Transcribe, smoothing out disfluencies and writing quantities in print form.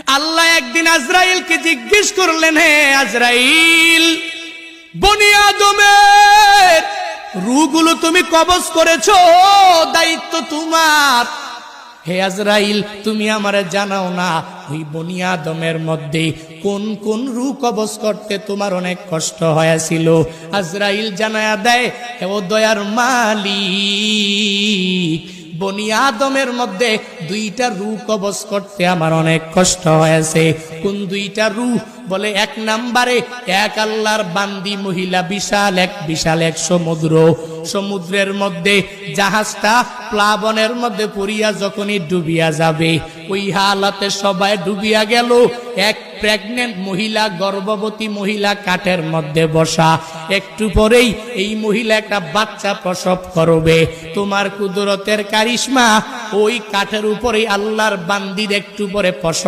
আল্লাহ একদিন আজরাইলকে জিজ্ঞেস করলেন, হে আজরাইল, বনি আদমের রূহগুলো তুমি কবজ করেছো, দায়িত্ব তোমার। হে আজরাইল, তুমি আমারে জানাও না ওই বনি আদমের মধ্যে কোন কোন রূহ কবজ করতে তোমার অনেক কষ্ট হয়েছিল। আজরাইল জানায়া দেয়, হে ও দয়ার মালিক, বনি আদমের মধ্যে দুইটা রূহ কবজ করতে আমার অনেক কষ্ট হয়েছে। কোন দুইটা রূহ? বলে এক নম্বরে এক আল্লাহর বান্দি মহিলা, বিশাল এক সমুদ্রের মধ্যে জাহাজটা প্লাবনের মধ্যে পড়িয়া যখনই ডুবিয়া যাবে, ওই হালাতে সবাই ডুবিয়া গেল। এক প্রেগনেন্ট মহিলা, গর্ভবতী মহিলা কাঠের মধ্যে বসা, একটু পরেই এই মহিলা একটা বাচ্চা প্রসব করবে। তোমার কুদরতের কারিশমা, ওই কাঠের উপরেই আল্লাহর বান্দির একটু পরে প্রসব